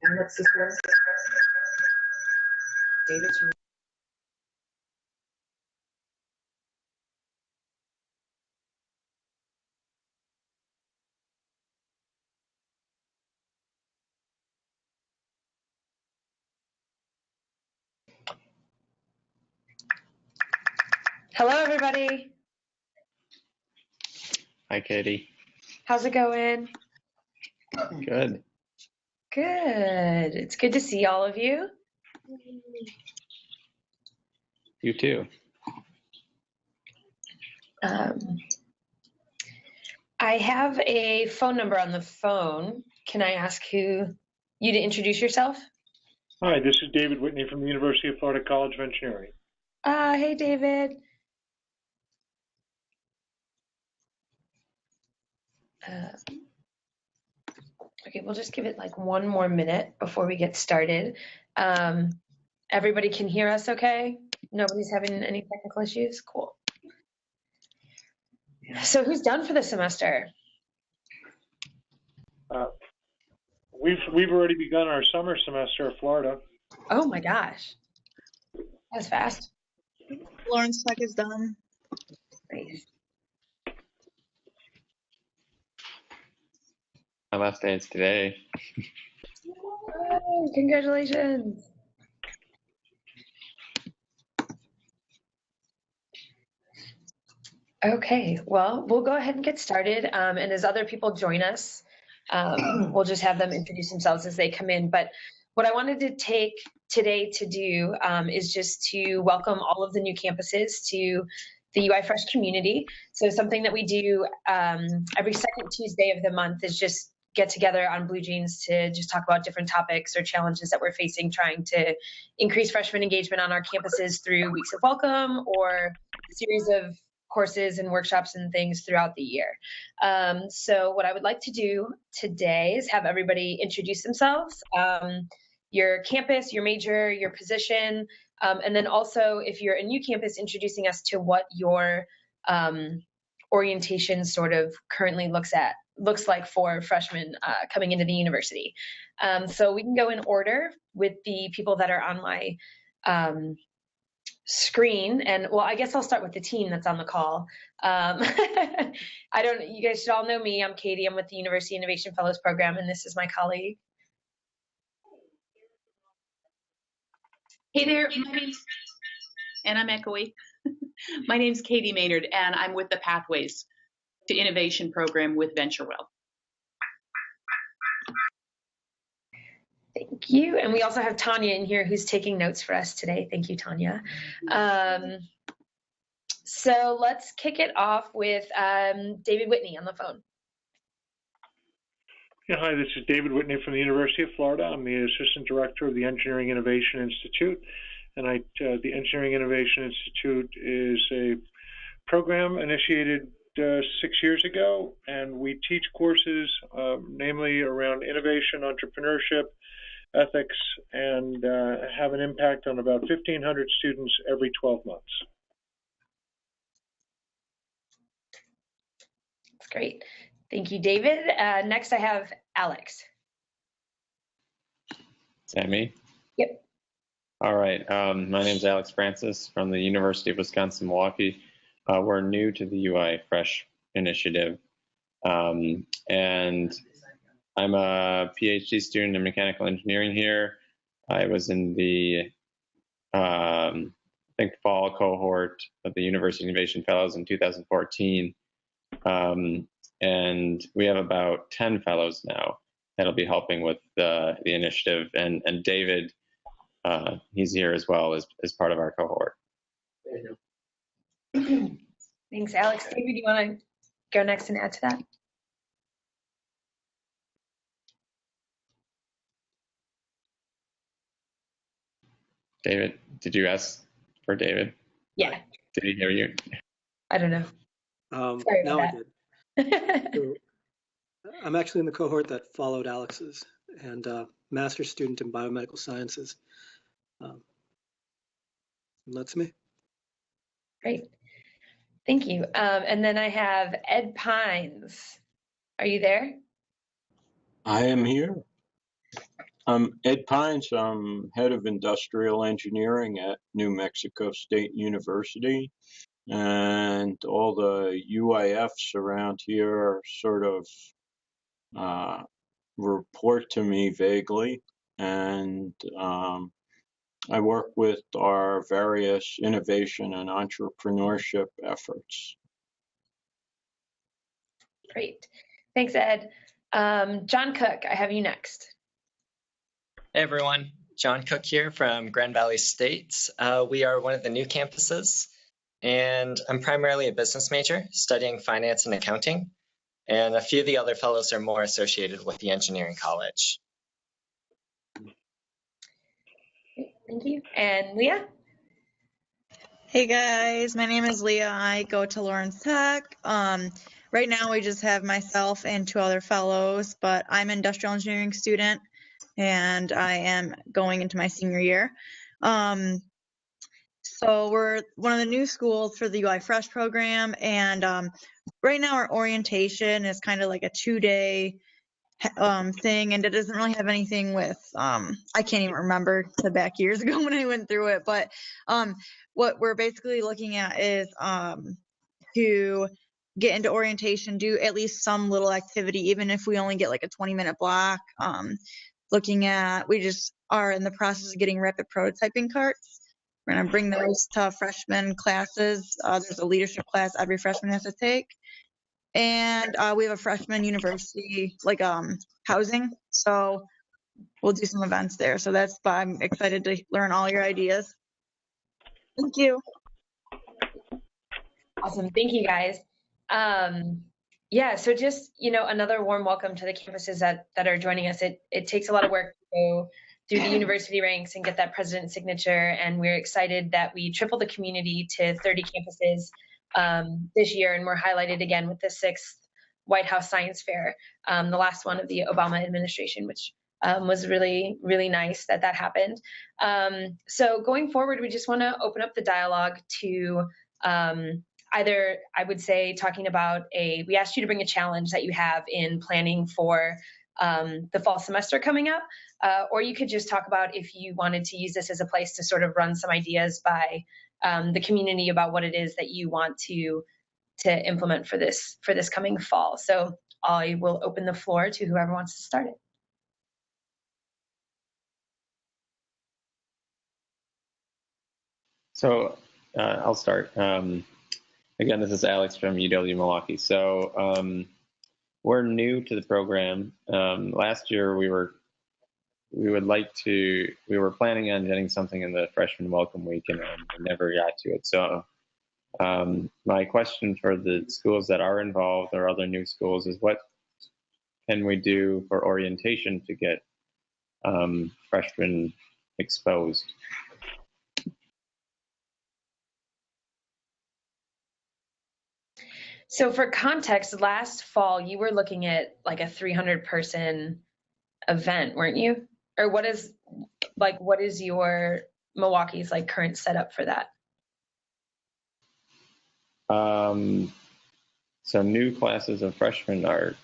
And what's this one? David's. Hello, everybody. Hi, Katie. How's it going? Good. Good. It's good to see all of you. You too. I have a phone number on the phone. Can I ask you to introduce yourself? Hi, this is David Whitney from the University of Florida College of Engineering. Hey, David. Okay, we'll just give it like one more minute before we get started. Everybody can hear us okay? Nobody's having any technical issues? Cool. So who's done for the semester? We've already begun our summer semester at Florida. Oh my gosh. That's fast. Florence Tech is done. Nice. My last day is today. Oh, congratulations. Okay, well, we'll go ahead and get started. And as other people join us, we'll just have them introduce themselves as they come in. But what I wanted to take today to do is just to welcome all of the new campuses to the UI Fresh community. So something that we do every second Tuesday of the month is just get together on Blue Jeans to just talk about different topics or challenges that we're facing, trying to increase freshman engagement on our campuses through weeks of welcome or a series of courses and workshops and things throughout the year. So what I would like to do today is have everybody introduce themselves, your campus, your major, your position, and then also if you're a new campus, introducing us to what your orientation sort of currently looks like for freshmen coming into the university. So we can go in order with the people that are on my screen, and well, I guess I'll start with the team that's on the call. You guys should all know me. I'm Katie. I'm with the University Innovation Fellows Program, and this is my colleague. Hey there, and I'm echoey. My name's Katie Maynard, and I'm with the Pathways to Innovation program with VentureWell. Thank you. And we also have Tanya in here who's taking notes for us today. Thank you, Tanya. So let's kick it off with David Whitney on the phone. Yeah, hi, this is David Whitney from the University of Florida. I'm the Assistant Director of the Engineering Innovation Institute. And the Engineering Innovation Institute is a program initiated 6 years ago, and we teach courses, namely around innovation, entrepreneurship, ethics, and have an impact on about 1,500 students every 12 months. That's great. Thank you, David. Next, I have Alex. Is that me? Yep. All right. My name is Alex Francis from the University of Wisconsin-Milwaukee. We're new to the UI Fresh initiative. And I'm a PhD student in mechanical engineering here. I was in the, I think, fall cohort of the University Innovation Fellows in 2014. And we have about 10 fellows now that'll be helping with the initiative. And David, he's here as well as part of our cohort. Thanks, Alex. David, do you want to go next and add to that? David, did you ask for David? Yeah, Did he hear you? I don't know. Sorry about Now I that. did. So, I'm actually in the cohort that followed Alex's, and master's student in biomedical sciences. And that's me. Great. Thank you. And then I have Ed Pines. Are you there? I am here. I'm Ed Pines. I'm head of industrial engineering at New Mexico State University. And all the UIFs around here sort of report to me vaguely. And I work with our various innovation and entrepreneurship efforts. Great. Thanks, Ed. John Cook, I have you next. Hey everyone, John Cook here from Grand Valley State. We are one of the new campuses, and I'm primarily a business major studying finance and accounting, and a few of the other fellows are more associated with the engineering college. Thank you. And Leah? Hey guys, my name is Leah. I go to Lawrence Tech. Right now we just have myself and 2 other fellows, but I'm an industrial engineering student and I am going into my senior year. So we're one of the new schools for the UI Fresh program, and right now our orientation is kind of like a 2-day thing, and it doesn't really have anything with I can't even remember the back years ago when I went through it, but what we're basically looking at is to get into orientation, do at least some little activity, even if we only get like a 20-minute block. We just are in the process of getting rapid prototyping carts. We're going to bring those to freshman classes. There's a leadership class every freshman has to take. And we have a freshman university, like housing. So we'll do some events there. So I'm excited to learn all your ideas. Thank you. Awesome. Thank you, guys. Yeah, so just, another warm welcome to the campuses that are joining us. It takes a lot of work to go through the university ranks and get that president's signature. And we're excited that we tripled the community to 30 campuses this year. And we're highlighted again with the 6th White House Science Fair, the last one of the Obama administration, which was really, really nice that happened. So going forward, we just want to open up the dialogue to either, I would say, talking about we asked you to bring a challenge that you have in planning for the fall semester coming up, or you could just talk about if you wanted to use this as a place to sort of run some ideas by the community about what it is that you want to implement for this coming fall. So I will open the floor to whoever wants to start it. So I'll start. Again, this is Alex from UW-Milwaukee. So we're new to the program. Last year we were planning on getting something in the freshman welcome week, and we never got to it. So my question for the schools that are involved or other new schools is, what can we do for orientation to get freshmen exposed? So for context, last fall you were looking at like a 300-person event, weren't you? Or what is your Milwaukee's like current setup for that? So new classes of freshmen are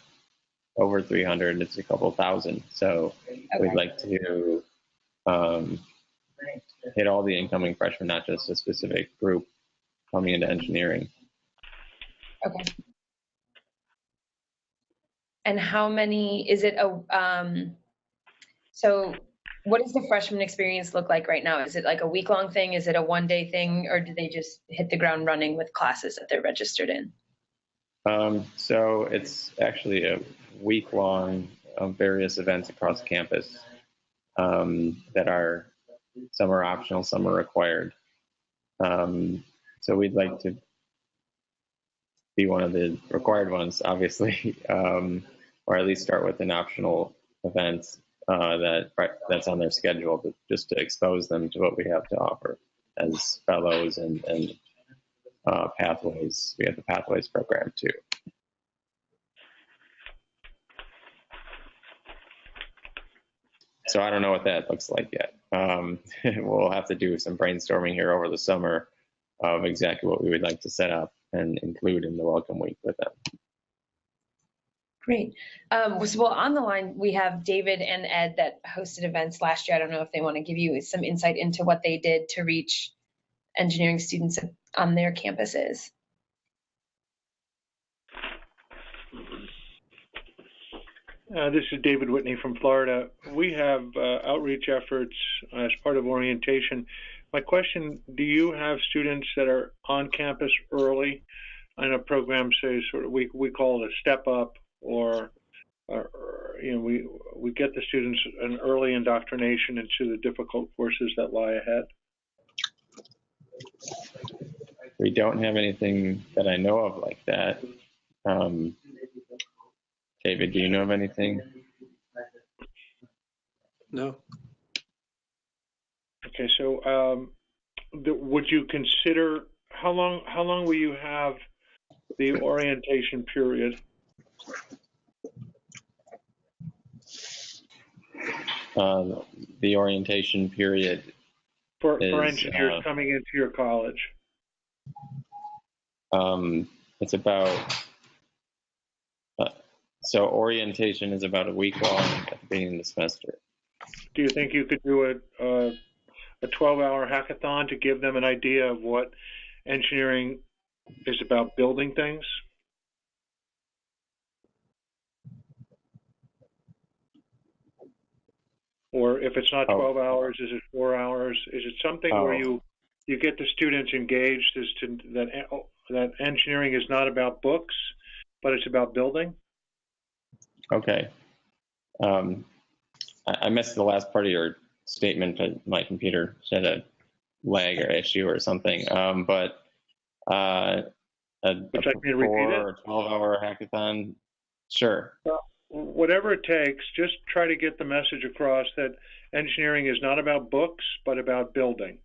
over 300. It's a couple thousand. So we'd like to hit all the incoming freshmen, not just a specific group coming into engineering. Okay. And how many, is it so what does the freshman experience look like right now? Is it like a week-long thing? Is it a one-day thing? Or do they just hit the ground running with classes that they're registered in? So it's actually a week-long various events across campus that are, some are optional, some are required. So we'd like to be one of the required ones, obviously, or at least start with an optional event that's on their schedule, just to expose them to what we have to offer as fellows and pathways. We have the Pathways program too. So I don't know what that looks like yet. We'll have to do some brainstorming here over the summer of exactly what we would like to set up and include in the Welcome Week with them. Great. Well, on the line, we have David and Ed that hosted events last year. I don't know if they want to give you some insight into what they did to reach engineering students on their campuses. This is David Whitney from Florida. We have outreach efforts as part of orientation. My question, do you have students that are on campus early in a program, say, sort of, we call it a step up, or you know, we get the students an early indoctrination into the difficult courses that lie ahead? We don't have anything that I know of like that. David, do you know of anything? No. Okay, so would you consider, how long will you have the orientation period? The orientation period for engineers coming into your college? It's about, so orientation is about a week long at the beginning of the semester. Do you think you could do a 12-hour hackathon to give them an idea of what engineering is about, building things? Or if it's not 12 hours, is it 4 hours? Is it something where you get the students engaged as to that engineering is not about books, but it's about building? Okay. I missed the last part of your statement, but my computer said a lag or issue or something. But a 4 or 12-hour hackathon, sure. Whatever it takes, just try to get the message across that engineering is not about books, but about building.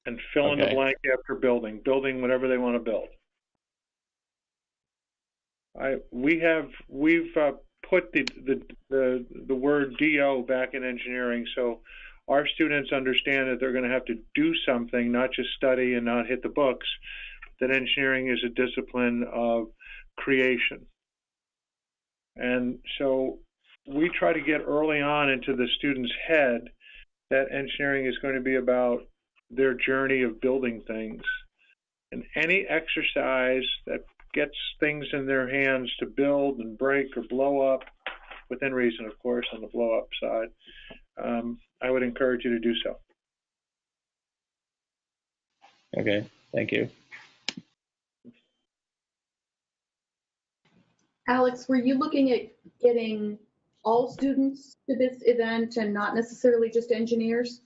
And fill in the blank after building whatever they want to build. We've put the word DO back in engineering, so our students understand that they're going to have to do something, not just study and not hit the books. That engineering is a discipline of creation. And so we try to get early on into the student's head that engineering is going to be about their journey of building things. And any exercise that gets things in their hands to build and break or blow up, within reason, of course, on the blow up side, I would encourage you to do so. Okay, thank you. Alex, were you looking at getting all students to this event and not necessarily just engineers?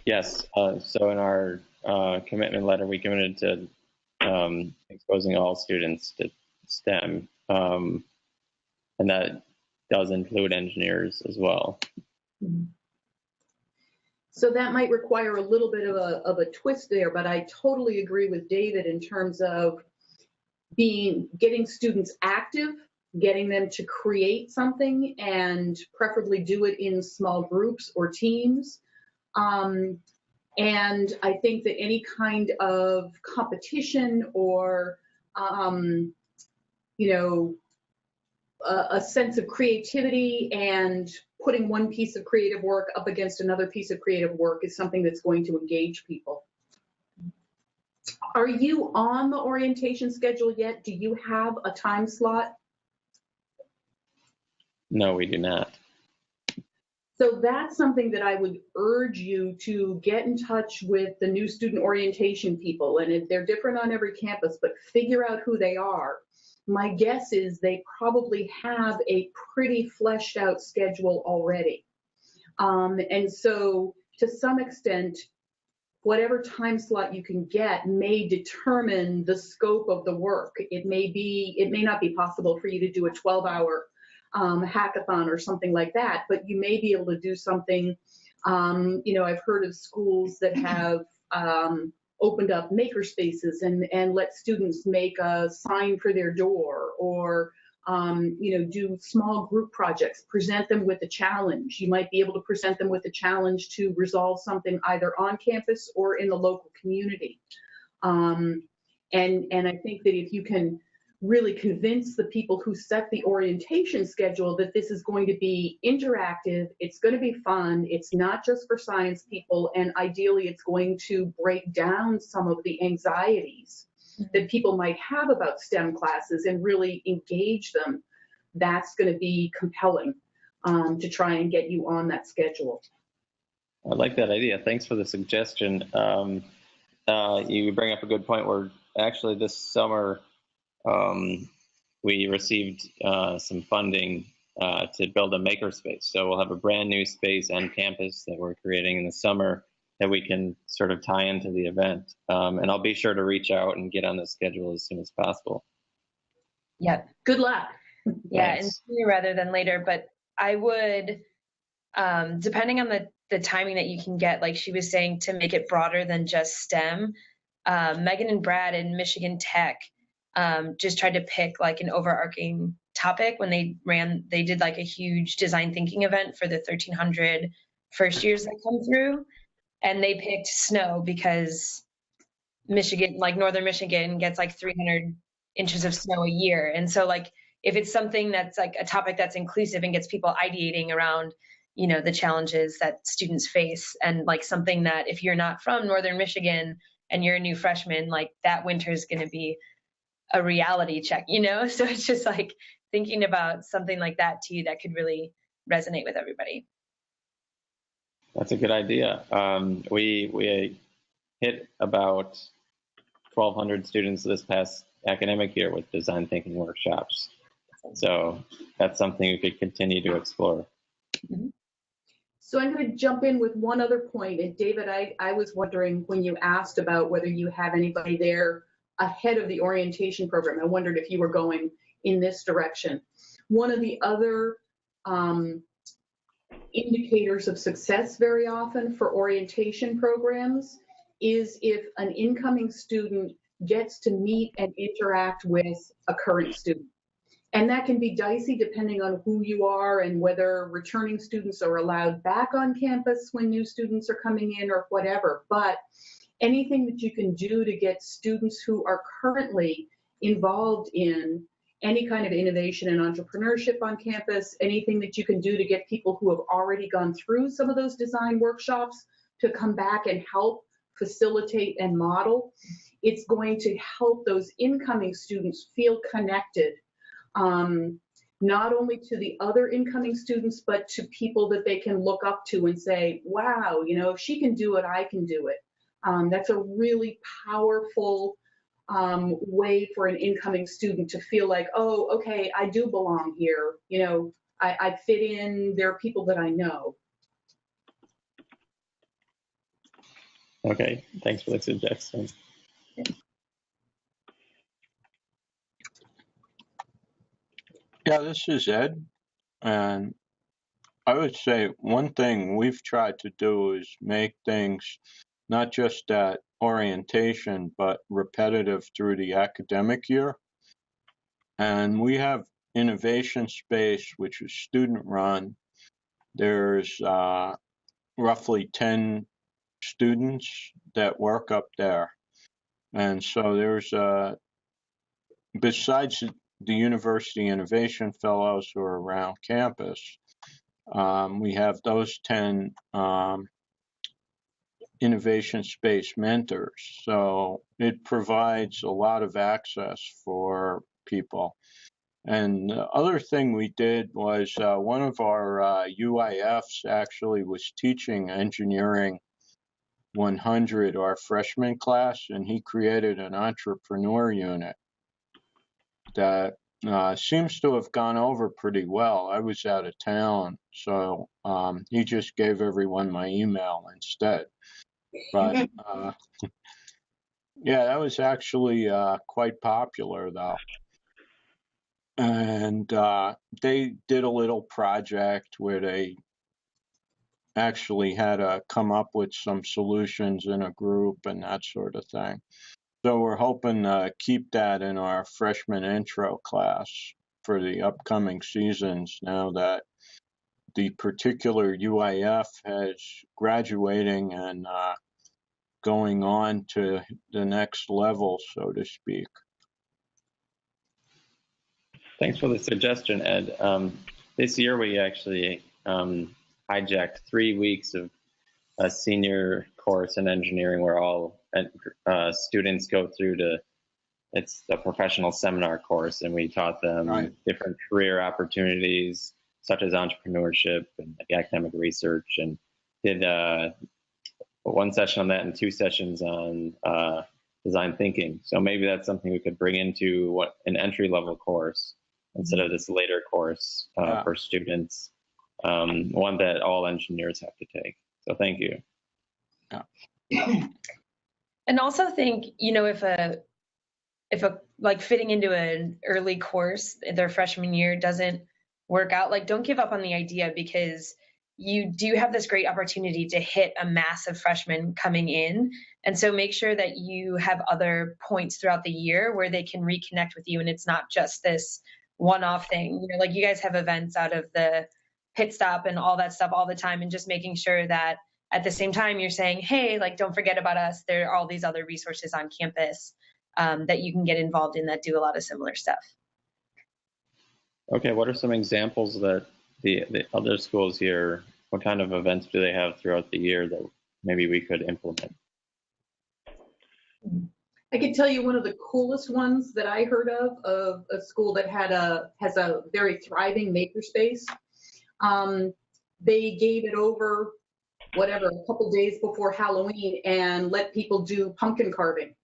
Yes, so in our commitment letter, we committed to exposing all students to STEM, and that does include engineers as well. So that might require a little bit of a twist there, but I totally agree with David in terms of getting students active, getting them to create something, and preferably do it in small groups or teams. And I think that any kind of competition or, you know, a sense of creativity and putting one piece of creative work up against another piece of creative work is something that's going to engage people. Are you on the orientation schedule yet? Do you have a time slot? No, we do not. So that's something that I would urge you to get in touch with the new student orientation people. And they're different on every campus, but figure out who they are. My guess is they probably have a pretty fleshed out schedule already. And so to some extent, whatever time slot you can get may determine the scope of the work. It may not be possible for you to do a 12-hour hackathon or something like that, but you may be able to do something. You know, I've heard of schools that have opened up maker spaces and let students make a sign for their door, or you know, do small group projects, present them with a challenge. You might be able to present them with a challenge to resolve something either on campus or in the local community. And I think that if you can really convince the people who set the orientation schedule that this is going to be interactive, it's going to be fun, it's not just for science people, and ideally it's going to break down some of the anxieties that people might have about STEM classes and really engage them, that's going to be compelling to try and get you on that schedule. I like that idea. Thanks for the suggestion. You bring up a good point. Where actually this summer we received some funding to build a makerspace. So we'll have a brand new space on campus that we're creating in the summer that we can sort of tie into the event. And I'll be sure to reach out and get on the schedule as soon as possible. Yeah. Good luck. Yeah, Thanks. and sooner rather than later, but I would, depending on the timing that you can get, like she was saying, to make it broader than just STEM, Megan and Brad in Michigan Tech just tried to pick like an overarching topic when they did like a huge design thinking event for the 1,300 first years that come through. And they picked snow because Michigan, like northern Michigan, gets like 300 inches of snow a year. And so like, if it's something that's like a topic that's inclusive and gets people ideating around, you know, the challenges that students face, and like something that if you're not from northern Michigan and you're a new freshman, like that winter is going to be a reality check, you know? So it's just like thinking about something like that too, that could really resonate with everybody. That's a good idea. We hit about 1,200 students this past academic year with design thinking workshops. So that's something we could continue to explore. So I'm going to jump in with one other point. And David, I was wondering when you asked about whether you have anybody there ahead of the orientation program, I wondered if you were going in this direction. One of the other indicators of success very often for orientation programs is if an incoming student gets to meet and interact with a current student. And that can be dicey depending on who you are and whether returning students are allowed back on campus when new students are coming in or whatever. But anything that you can do to get students who are currently involved in any kind of innovation and entrepreneurship on campus, anything that you can do to get people who have already gone through some of those design workshops to come back and help facilitate and model, it's going to help those incoming students feel connected, not only to the other incoming students, but to people that they can look up to and say, wow, you know, if she can do it, I can do it. That's a really powerful way for an incoming student to feel like, oh, okay, I do belong here. You know, I fit in, there are people that I know. Okay, thanks for the suggestion. Yeah, this is Ed, and I would say one thing we've tried to do is make things not just at orientation, but repetitive through the academic year. And we have Innovation Space, which is student run. There's roughly 10 students that work up there. And so there's, besides the University Innovation Fellows who are around campus, we have those 10 Innovation Space mentors. So it provides a lot of access for people. And the other thing we did was one of our UIFs actually was teaching Engineering 100, our freshman class, and he created an entrepreneur unit that seems to have gone over pretty well. I was out of town, so he just gave everyone my email instead. But yeah, that was actually quite popular though. And they did a little project where they actually had to come up with some solutions in a group and that sort of thing. So we're hoping to keep that in our freshman intro class for the upcoming seasons now that the particular UIF has graduating and going on to the next level, so to speak. Thanks for the suggestion, Ed. This year we actually hijacked 3 weeks of a senior course in engineering where all students go through it's a professional seminar course, and we taught them different career opportunities such as entrepreneurship and academic research, and did one session on that and 2 sessions on design thinking. So maybe that's something we could bring into an entry-level course instead of this later course for students, one that all engineers have to take. So thank you. Yeah. And also think, if a like fitting into an early course, their freshman year doesn't work out, like don't give up on the idea, because you do have this great opportunity to hit a mass of freshmen coming in. And so make sure that you have other points throughout the year where they can reconnect with you. And it's not just this one-off thing, like you guys have events out of the pit stop and all that stuff all the time, and just making sure that at the same time you're saying, hey, like don't forget about us. There are all these other resources on campus that you can get involved in that do a lot of similar stuff. Okay, what are some examples that the other schools here, what kind of events do they have throughout the year that maybe we could implement? I can tell you one of the coolest ones that I heard of a school that has a very thriving makerspace. They gave it over, a couple days before Halloween and let people do pumpkin carving.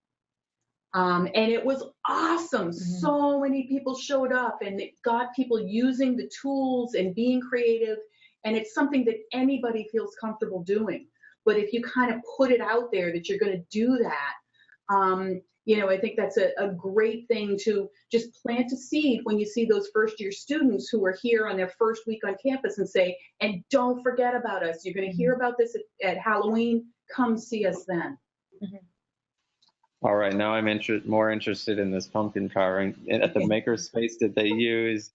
And it was awesome. Mm-hmm. So many people showed up, and it got people using the tools and being creative. And it's something that anybody feels comfortable doing. But if you kind of put it out there that you're going to do that, I think that's a great thing to just plant a seed when you see those first year students who are here on their first week on campus and say, and don't forget about us. You're going to hear about this at Halloween. Come see us then. Mm-hmm. All right, now I'm more interested in this pumpkin carving. At the makerspace, did they use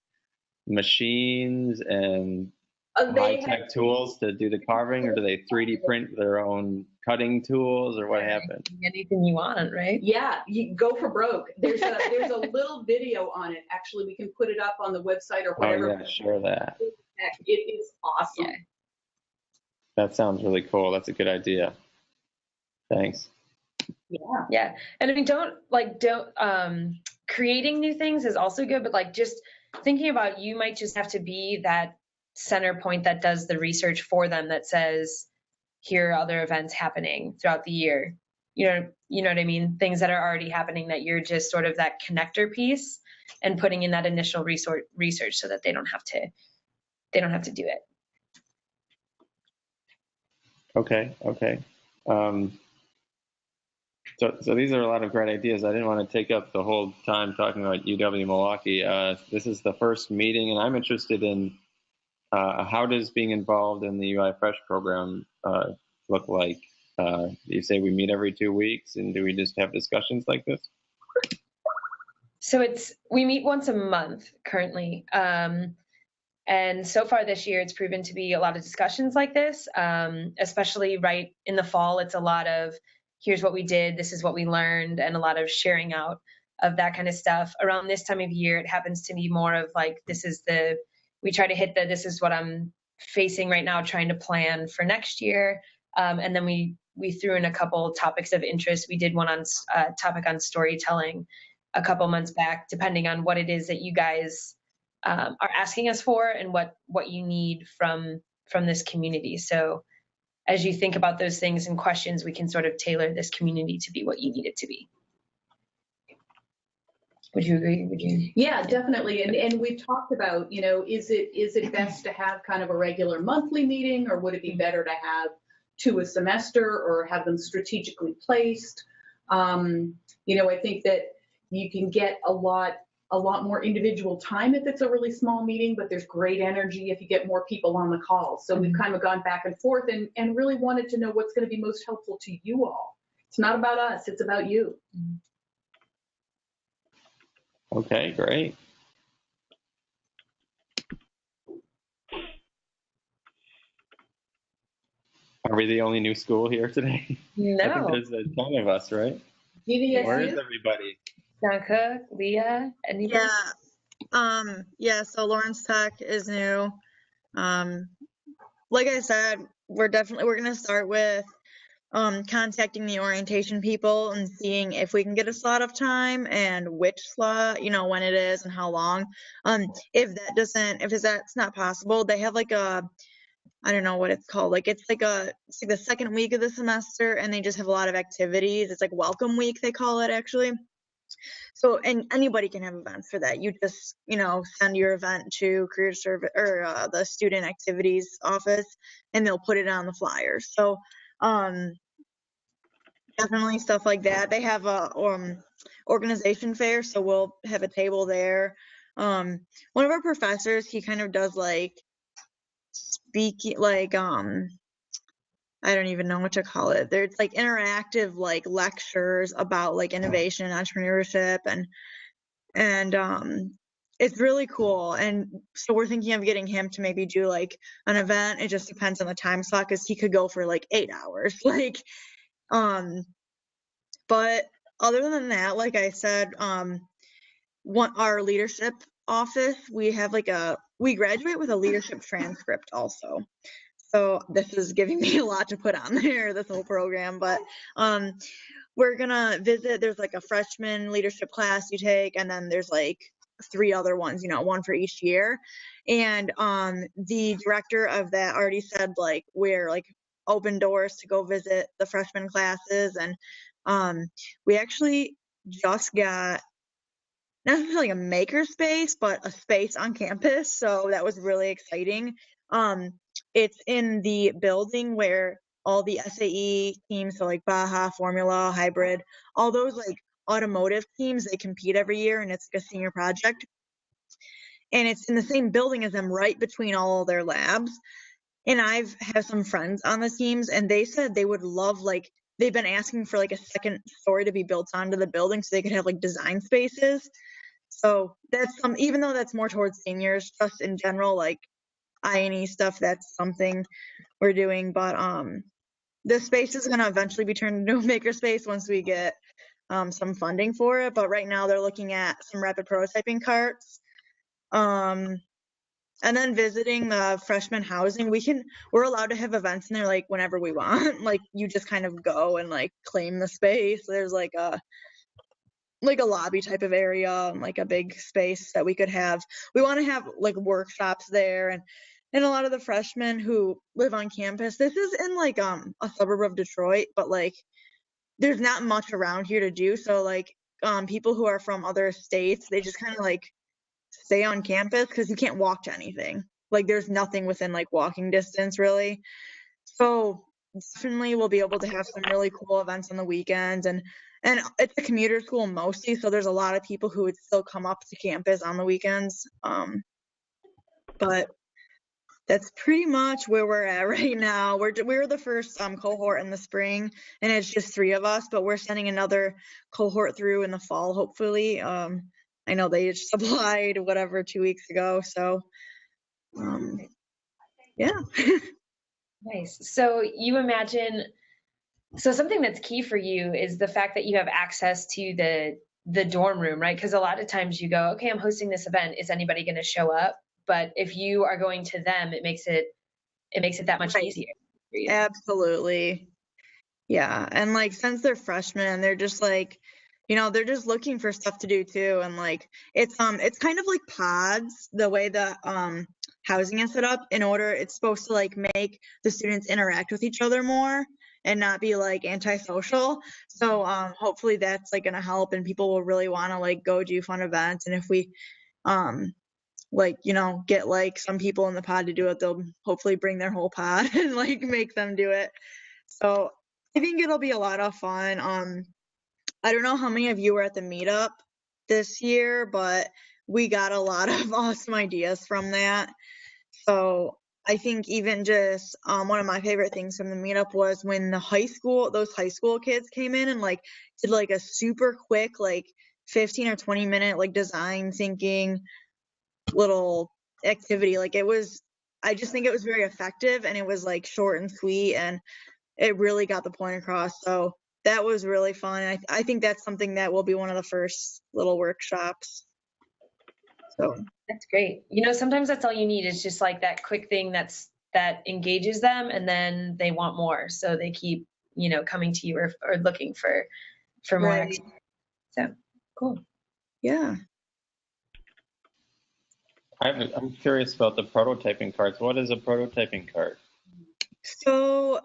machines and high-tech tools to do the carving, or do they 3D print their own cutting tools, or what happened? Anything you want, right? Yeah, you go for broke. There's a little video on it. Actually, we can put it up on the website or whatever. Oh yeah, share that. It is awesome. Yeah. That sounds really cool. That's a good idea. Thanks. Yeah. And I mean, don't creating new things is also good, but just thinking about, you might just have to be that center point that does the research for them, that says, here are other events happening throughout the year. You know what I mean? Things that are already happening, that you're just sort of that connector piece and putting in that initial research so that they don't have to do it. Okay. So these are a lot of great ideas. I didn't want to take up the whole time talking about UW-Milwaukee. This is the first meeting, and I'm interested in how does being involved in the UI Fresh program look like? You say we meet every 2 weeks, and do we just have discussions like this? So we meet once a month currently. And so far this year, it's proven to be a lot of discussions like this, especially right in the fall. It's a lot of, here's what we did, this is what we learned, and a lot of sharing out of that kind of stuff. Around this time of year, it happens to be more of like, we try to hit this is what I'm facing right now, trying to plan for next year. And then we threw in a couple topics of interest. We did one on topic on storytelling a couple months back, depending on what it is that you guys are asking us for and what you need from this community. So as you think about those things and questions, we can sort of tailor this community to be what you need it to be. Would you agree? Yeah, definitely. And we've talked about, is it best to have kind of a regular monthly meeting, or would it be better to have 2 a semester, or have them strategically placed? I think that you can get a lot more individual time if it's a really small meeting, but there's great energy if you get more people on the call. So we've kind of gone back and forth and really wanted to know what's going to be most helpful to you all. It's not about us, it's about you. Okay, great. Are we the only new school here today? No. I think there's a ton of us, right? DVSU? Where is everybody? John Cook, Leah, anybody? Yeah. So Lawrence Tech is new. Like I said, we're going to start with contacting the orientation people and seeing if we can get a slot of time and which slot, when it is and how long. If that's not possible, they have like I don't know what it's called. It's like the second week of the semester, and they just have a lot of activities. It's like welcome week, they call it actually. So, and anybody can have events for that. You just, send your event to Career Service or the Student Activities Office, and they'll put it on the flyers. So, definitely stuff like that. They have a organization fair, so we'll have a table there. One of our professors, he kind of does speaking, I don't even know what to call it. There's interactive lectures about innovation and entrepreneurship, and it's really cool. And so we're thinking of getting him to maybe do an event. It just depends on the time slot, because he could go for 8 hours. But other than that, like I said, our leadership office, we have we graduate with a leadership transcript also. So this is giving me a lot to put on there, this whole program, but we're gonna visit, there's a freshman leadership class you take, and then there's 3 other ones, one for each year. And the director of that already said we're open doors to go visit the freshman classes. And we actually just got not necessarily a makerspace, but a space on campus. So that was really exciting. It's in the building where all the SAE teams, so Baja, Formula, Hybrid, all those automotive teams, they compete every year, and it's a senior project. And it's in the same building as them, right between all their labs. And I've had some friends on the teams, and they said they would love, they've been asking for a second story to be built onto the building so they could have design spaces. So that's even though that's more towards seniors, just in general, I&E stuff, that's something we're doing. But the space is going to eventually be turned into a makerspace once we get some funding for it. But right now they're looking at some rapid prototyping carts. And then visiting the freshman housing, we're allowed to have events in there whenever we want. You just kind of go and claim the space. There's a lobby type of area and a big space that we could have. We want to have workshops there, and a lot of the freshmen who live on campus, this is in a suburb of Detroit, but there's not much around here to do. So people who are from other states, they just kind of stay on campus because you can't walk to anything. There's nothing within walking distance really. So definitely we'll be able to have some really cool events on the weekends, and it's a commuter school mostly, so there's a lot of people who would still come up to campus on the weekends. But that's pretty much where we're at right now. We're the first cohort in the spring, and it's just 3 of us, but we're sending another cohort through in the fall, hopefully. I know they just applied 2 weeks ago, so yeah. Nice. So you imagine, so something that's key for you is the fact that you have access to the dorm room, right? Because a lot of times you go, okay, I'm hosting this event. Is anybody going to show up? But if you are going to them, it makes it that much Right. easier for you. Absolutely. Yeah. And like, since they're freshmen, they're just like, they're just looking for stuff to do too. And like, it's kind of like pods, the way the housing is set up, it's supposed to like make the students interact with each other more and not be like antisocial. So hopefully that's like going to help, and people will really want to like go do fun events. And if we get like some people in the pod to do it, they'll hopefully bring their whole pod and like make them do it. So I think it'll be a lot of fun. I don't know how many of you were at the meetup this year, but we got a lot of awesome ideas from that. So I think even just one of my favorite things from the meetup was when those high school kids came in and like did like a super quick, like 15 or 20 minute like design thinking little activity. Like I just think it was very effective, and it was like short and sweet, and it really got the point across. So that was really fun. I think that's something that will be one of the first little workshops. So That's great. Sometimes that's all you need is just like that quick thing that engages them, and then they want more. So they keep, coming to you or looking for more. Right. So cool. Yeah. I'm curious about the prototyping cards. What is a prototyping card? So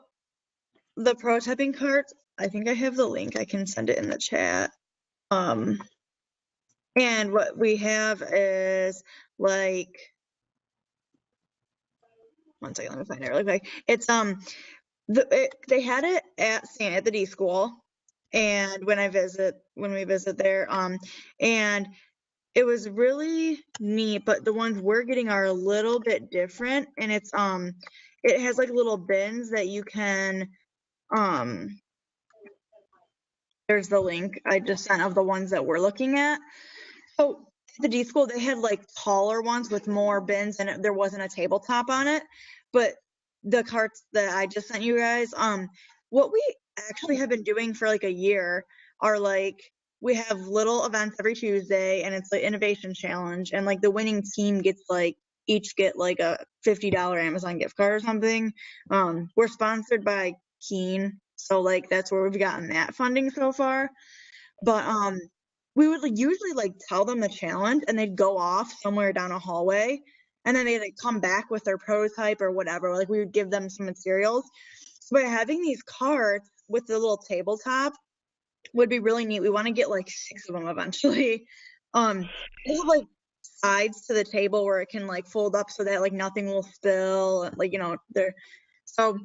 the prototyping cards, I think I have the link. I can send it in the chat. And what we have is like, one second, let me find it really quick. It's they had it at the D school, and when we visit there, and it was really neat. But the ones we're getting are a little bit different, and it's it has like little bins that you can there's the link I just sent of the ones that we're looking at. So at the D school, they had like taller ones with more bins, and there wasn't a tabletop on it. But the carts that I just sent you guys, what we actually have been doing for like a year are like, we have little events every Tuesday, and it's like innovation challenge, and like the winning team gets like each get like a $50 Amazon gift card or something. We're sponsored by Keen, so like that's where we've gotten that funding so far. But we would like usually like tell them the challenge, and they'd go off somewhere down a hallway, and then they'd like come back with their prototype or whatever. Like we would give them some materials. So by having these cards with the little tabletop would be really neat. We want to get like 6 of them eventually. They have like sides to the table where it can like fold up so that like nothing will spill. Like they're so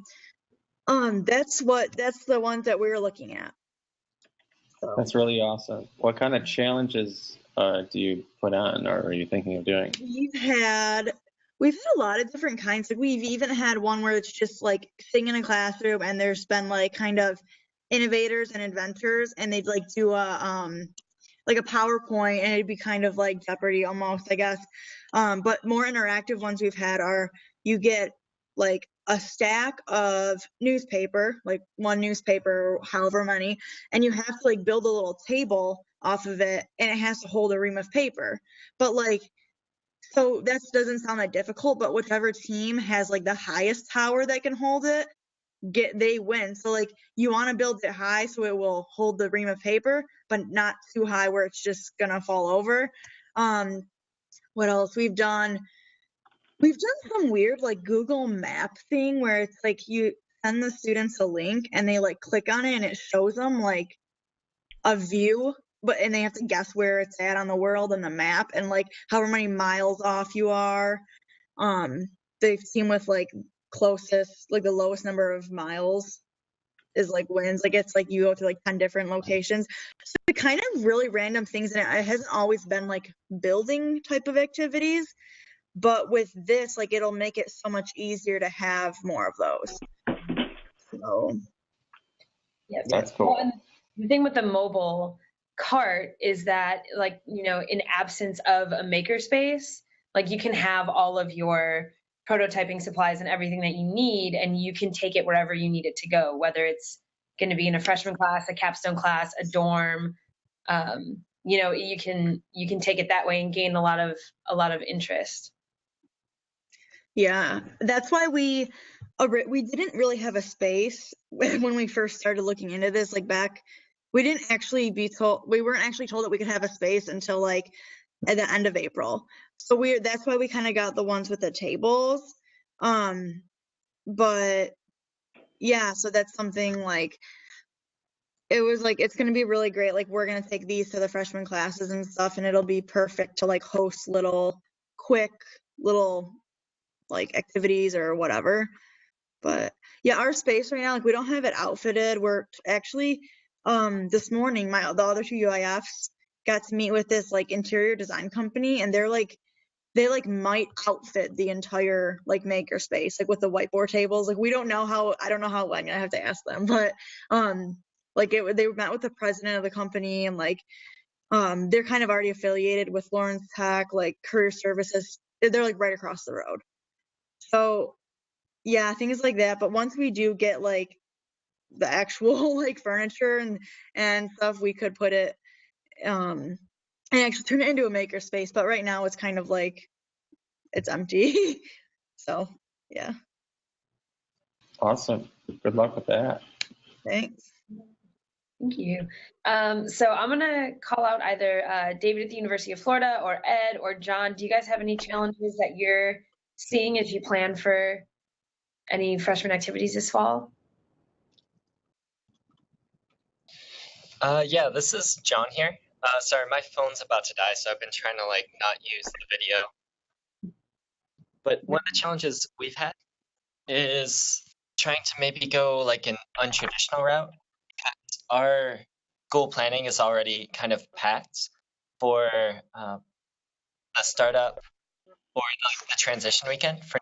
that's the ones that we were looking at. So. That's really awesome. What kind of challenges do you put on, or are you thinking of doing? We've had a lot of different kinds. Like we've even had one where it's just like sitting in a classroom, and there's been like kind of innovators and inventors, and they'd like do a PowerPoint, and it'd be kind of like Jeopardy almost, I guess. But more interactive ones we've had are you get like a stack of newspaper, like one newspaper, however many, and you have to like build a little table off of it, and it has to hold a ream of paper. But like, so that doesn't sound that difficult, but whichever team has like the highest tower that can hold it, they win. So like you want to build it high so it will hold the ream of paper, but not too high where it's just gonna fall over. What else we've done some weird like Google Map thing where it's like you send the students a link, and they like click on it, and it shows them like a view, and they have to guess where it's at on the world and the map, and like however many miles off you are. They've seen with like closest, like the lowest number of miles is like wins. Like it's like you go to like 10 different locations. So the kind of really random things, and it hasn't always been like building type of activities. But with this, like, it'll make it so much easier to have more of those. So, Yeah, That's cool. Well, and the thing with the mobile cart is that, like, you know, in absence of a makerspace, like, you can have all of your prototyping supplies and everything that you need, and you can take it wherever you need it to go, whether it's going to be in a freshman class, a capstone class, a dorm. You know, you can take it that way and gain a lot of interest. yeah, that's why we didn't really have a space when we first started looking into this. Like, back, we weren't actually told that we could have a space until like at the end of April. So that's why we kind of got the ones with the tables. But yeah, so that's something like, it was like, it's going to be really great. Like, we're going to take these to the freshman classes and stuff, and it'll be perfect to like host quick little like activities or whatever. But yeah, our space right now, like, we don't have it outfitted. We're actually, this morning, the other two UIFs got to meet with this like interior design company, and they might outfit the entire like maker space, like with the whiteboard tables. Like, I don't know how, I'm gonna have to ask them, but like they met with the president of the company, and like they're kind of already affiliated with Lawrence Tech, like career services. They're like right across the road. So yeah, things like that. But once we do get like the actual like furniture and stuff, we could put it and actually turn it into a maker space. But right now it's kind of like, it's empty. So yeah, Awesome. Good luck with that. thanks. Thank you. So I'm going to call out either David at the University of Florida, or Ed, or John. Do you guys have any challenges that you're seeing as you plan for any freshman activities this fall? Yeah, this is John here. Sorry, my phone's about to die, so I've been trying to like not use the video. But one of the challenges we've had is trying to maybe go like an untraditional route, because our goal planning is already kind of packed for a startup or like the transition weekend for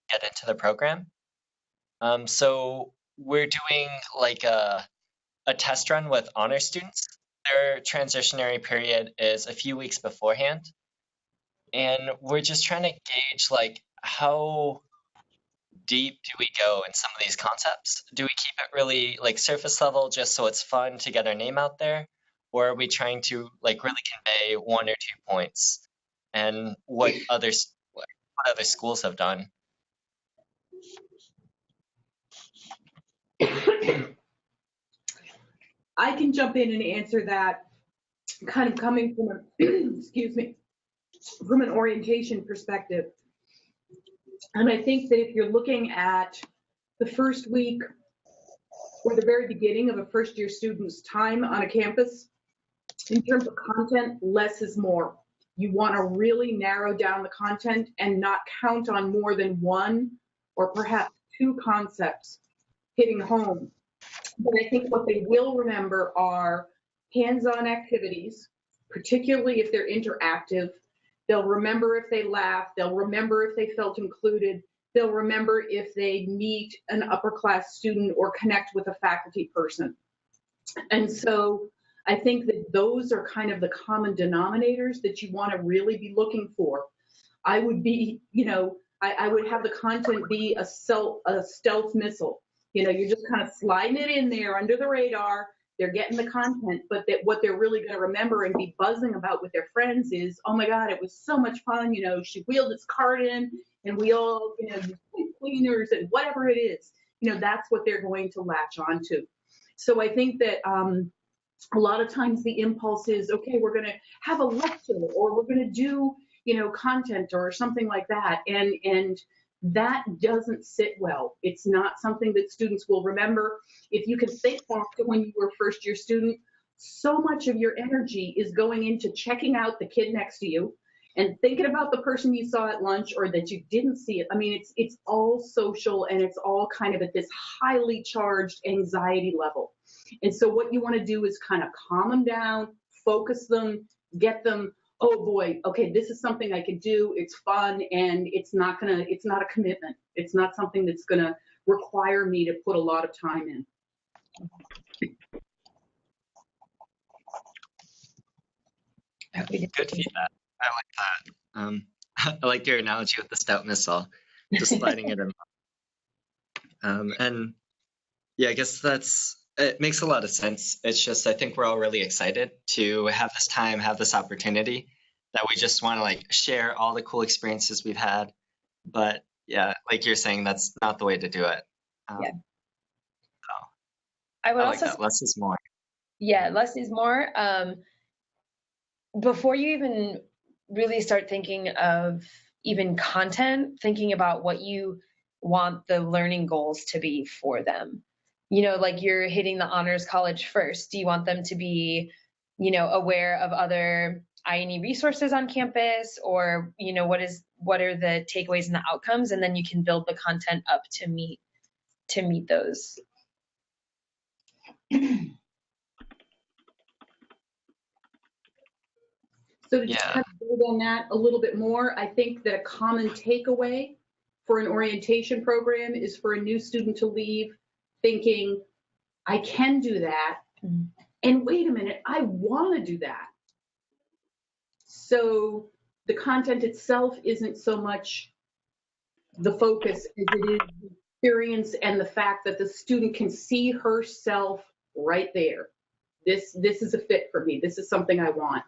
get into the program. So we're doing like a test run with honor students. Their transitionary period is a few weeks beforehand. And we're just trying to gauge like how deep do we go in some of these concepts? Do we keep it really like surface level just so it's fun to get our name out there? Or are we trying to like really convey 1 or 2 points and what other schools have done? I can jump in and answer that, kind of coming from a, excuse me, from an orientation perspective. And I think that if you're looking at the first week or the very beginning of a first year student's time on a campus, in terms of content, less is more. You want to really narrow down the content and not count on more than 1 or perhaps 2 concepts hitting home. But I think what they will remember are hands-on activities, particularly if they're interactive. They'll remember if they laugh. They'll remember if they felt included. They'll remember if they meet an upper class student or connect with a faculty person. And so I think that those are kind of the common denominators that you want to really be looking for. I would be, I would have the content be a stealth missile. You're just kind of sliding it in there under the radar. They're getting the content, but what they're really going to remember and be buzzing about with their friends is, oh my God, it was so much fun. She wheeled this cart in and we all, cleaners and whatever it is, that's what they're going to latch on to. So I think that a lot of times the impulse is, okay, we're going to have a lecture or we're going to do, content or something like that. And that doesn't sit well. It's not something that students will remember. If you can think back to when you were a first year student, so much of your energy is going into checking out the kid next to you and thinking about the person you saw at lunch or that you didn't see it. I mean, it's all social and it's all kind of at this highly charged anxiety level. And so what you want to do is kind of calm them down, focus them, get them oh boy, okay, this is something I could do. It's fun, and it's not a commitment. It's not something that's gonna require me to put a lot of time in. Good feedback. I like that. I like your analogy with the stout missile, just sliding it in. And yeah, I guess it makes a lot of sense. It's just, I think we're all really excited to have this time, have this opportunity, that we just want to like share all the cool experiences we've had. But yeah, like you're saying, that's not the way to do it. Yeah. So I would I like also that. Less is more. Yeah, less is more. Before you even really start thinking of even content, thinking about what you want the learning goals to be for them. You know, like you're hitting the honors college first. Do you want them to be, you know, aware of other I&E resources on campus, or, you know, what are the takeaways and the outcomes? And then you can build the content up to meet those. So to just kind of build on that a little bit more, I think that a common takeaway for an orientation program is for a new student to leave thinking, I can do that. And wait a minute, I want to do that. So the content itself isn't so much the focus as it is the experience and the fact that the student can see herself right there. This is a fit for me. This is something I want.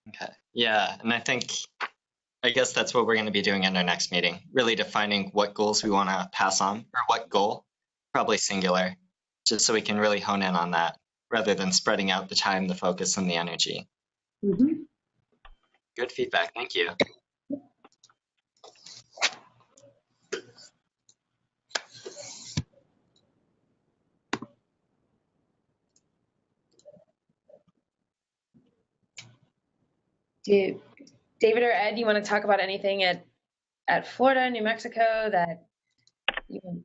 Okay. Yeah, and I guess that's what we're going to be doing in our next meeting, really defining what goals we want to pass on, or what goal, probably singular, just so we can really hone in on that rather than spreading out the time, the focus, and the energy. Mm-hmm. Good feedback. Thank you. David or Ed, you want to talk about anything at Florida, New Mexico that you...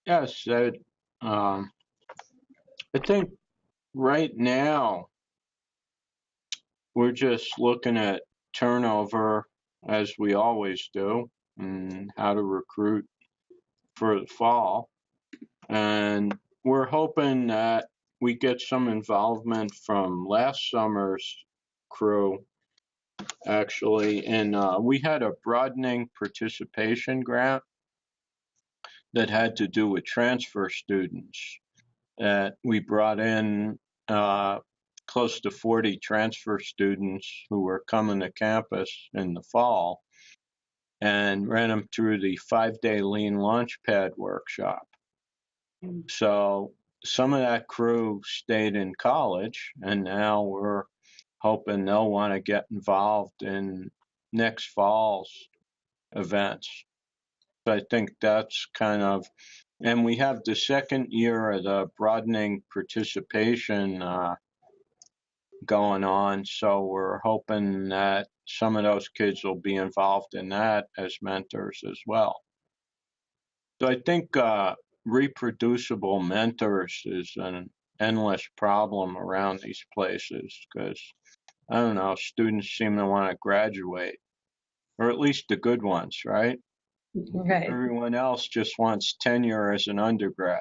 Yes, Ed. I think right now we're just looking at turnover as we always do, and how to recruit for the fall. And we're hoping that we get some involvement from last summer's crew, actually. And we had a broadening participation grant that had to do with transfer students. That we brought in close to 40 transfer students who were coming to campus in the fall, and ran them through the 5-day Lean Launchpad workshop. So some of that crew stayed in college, and now we're hoping they'll want to get involved in next fall's events. So I think that's kind of, and we have the second year of the broadening participation going on. So we're hoping that some of those kids will be involved in that as mentors as well. So I think reproducible mentors is an endless problem around these places, because, I don't know, students seem to want to graduate, or at least the good ones, right? Right. Everyone else just wants tenure as an undergrad.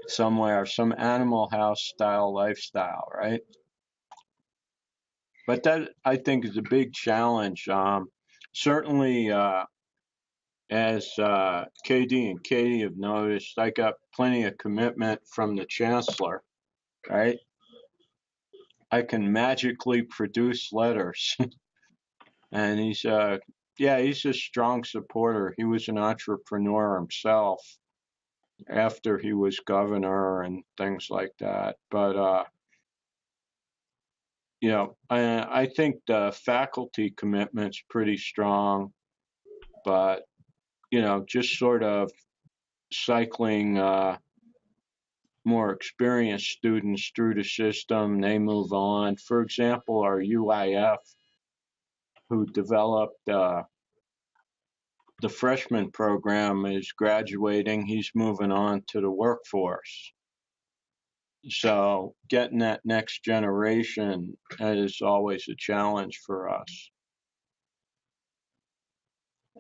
Somewhere, some Animal House style lifestyle, right? But that, I think, is a big challenge. Certainly, as KD and Katie have noticed, I got plenty of commitment from the chancellor, right? I can magically produce letters. And he's he's a strong supporter. He was an entrepreneur himself after he was governor and things like that. But you know, I think the faculty commitment's pretty strong, but you know, just sort of cycling more experienced students through the system, they move on. For example, our UIF, who developed the freshman program is graduating. He's moving on to the workforce. So getting that next generation is always a challenge for us.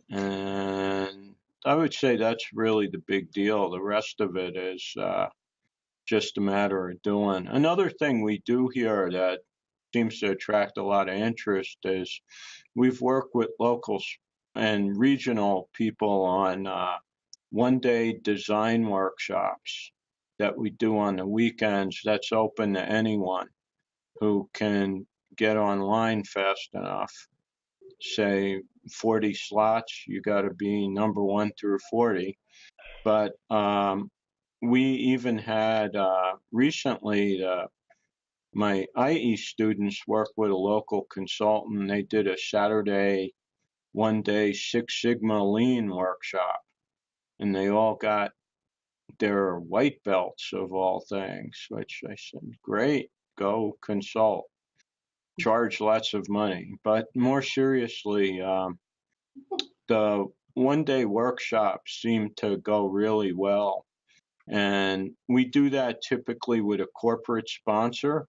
And I would say that's really the big deal. The rest of it is just a matter of doing. Another thing we do here that seems to attract a lot of interest is we've worked with locals and regional people on one-day design workshops that we do on the weekends. That's open to anyone who can get online fast enough. Say 40 slots, you got to be number 1 through 40. But we even had recently my IE students work with a local consultant. They did a Saturday, one-day Six Sigma Lean workshop, and they all got their white belts of all things, which I said, great, go consult. Charge lots of money. But more seriously, the one-day workshops seem to go really well. And we do that typically with a corporate sponsor.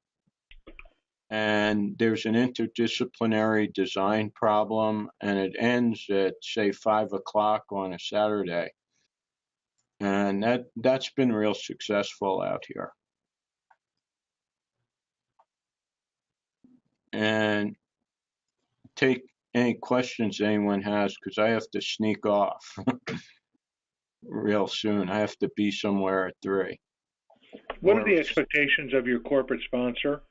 And there's an interdisciplinary design problem, and it ends at, say, 5 o'clock on a Saturday. And that's been real successful out here. And take any questions anyone has, because I have to sneak off real soon. I have to be somewhere at 3. What are the expectations of your corporate sponsor?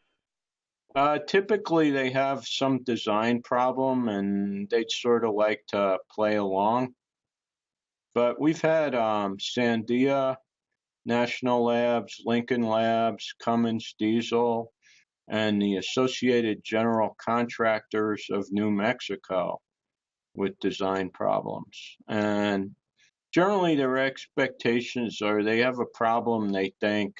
Typically, they have some design problem, and they'd sort of like to play along. But we've had Sandia, National Labs, Lincoln Labs, Cummins Diesel, and the Associated General Contractors of New Mexico with design problems. And generally their expectations are they have a problem they think,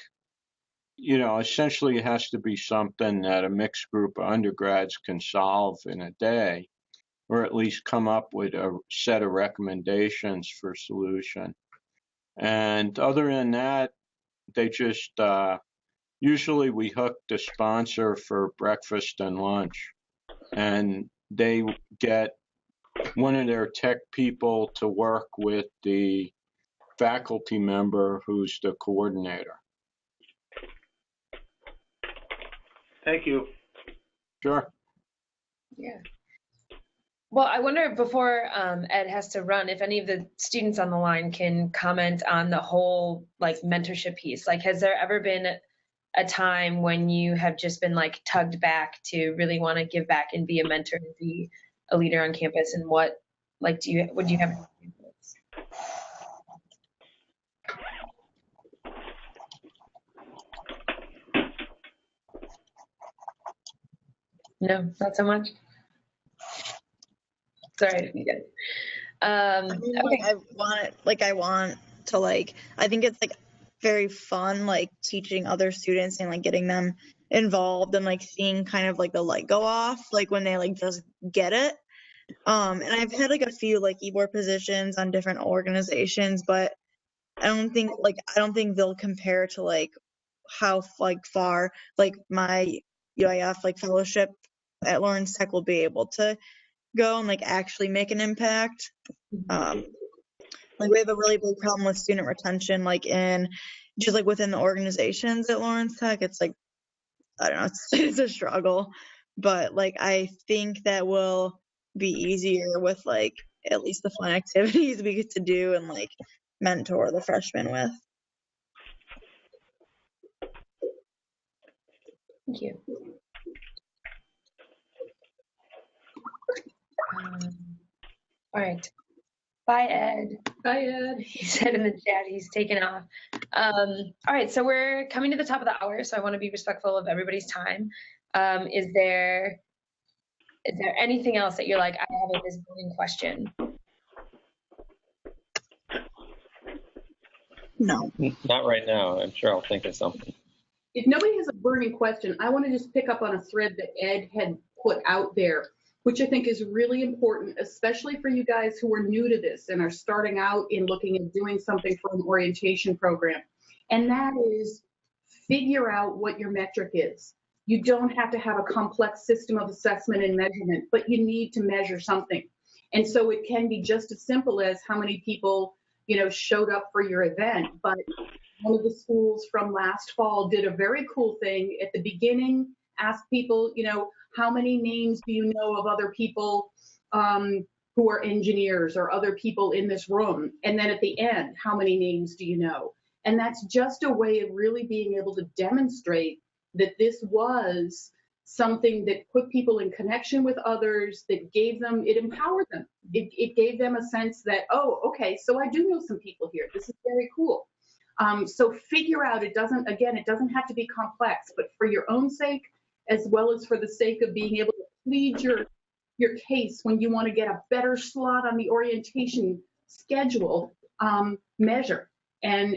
you know, essentially it has to be something that a mixed group of undergrads can solve in a day, or at least come up with a set of recommendations for solution. And other than that, they just, usually we hook the sponsor for breakfast and lunch, and they get one of their tech people to work with the faculty member who's the coordinator. Thank you. Sure. Yeah. Well, I wonder before Ed has to run, if any of the students on the line can comment on the whole like mentorship piece. Like, has there ever been a time when you have just been like tugged back to really want to give back and be a mentor and be a leader on campus? And what do you have? No, not so much. Sorry, you guys. I mean, Okay. I think it's like very fun, like teaching other students and like getting them involved and like seeing kind of like the light go off, like when they like just get it. And I've had like a few like EBOR positions on different organizations, but I don't think they'll compare to like how like far like my UIF like fellowship at Lawrence Tech will be able to go and like actually make an impact. Like we have a really big problem with student retention, like in just like within the organizations at Lawrence Tech. It's like, I don't know, it's a struggle, but like I think that will be easier with like at least the fun activities we get to do and like mentor the freshmen with. Thank you. All right. Bye, Ed. Bye, Ed. He said in the chat he's taken off. All right, so we're coming to the top of the hour, so I want to be respectful of everybody's time. Is there anything else that you're like, I have this burning question? No. Not right now. I'm sure I'll think of something. If nobody has a burning question, I want to just pick up on a thread that Ed had put out there. which I think is really important, especially for you guys who are new to this and are starting out in looking at doing something for an orientation program. And that is figure out what your metric is. You don't have to have a complex system of assessment and measurement, but you need to measure something. And so it can be just as simple as how many people, showed up for your event. But one of the schools from last fall did a very cool thing at the beginning, asked people, how many names do you know of other people who are engineers or other people in this room? And then at the end, how many names do you know? And that's just a way of really being able to demonstrate that this was something that put people in connection with others, that it empowered them. It gave them a sense that, oh, okay, so I do know some people here. This is very cool. So figure out, it doesn't have to be complex, but for your own sake, as well as for the sake of being able to plead your case when you want to get a better slot on the orientation schedule, measure. And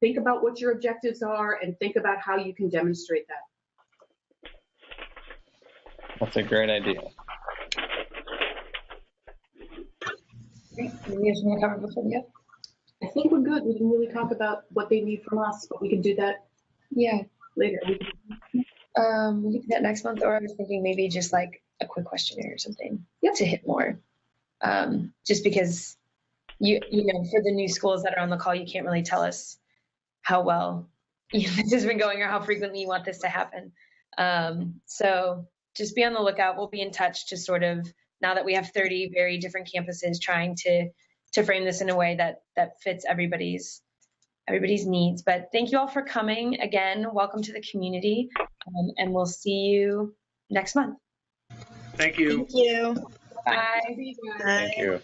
think about what your objectives are and think about how you can demonstrate that. That's a great idea. Great. Maybe there's more cover before we go. I think we're good. We didn't really talk about what they need from us, but we can do that later. We can do that next month, or I was thinking maybe just like a quick questionnaire or something to hit more. Just because for the new schools that are on the call, you can't really tell us how well this has been going or how frequently you want this to happen. So just be on the lookout. We'll be in touch to sort of, now that we have 30 very different campuses, trying to frame this in a way that fits everybody's needs. But thank you all for coming. Again, welcome to the community, and we'll see you next month. Thank you. Thank you. Bye. Thank you.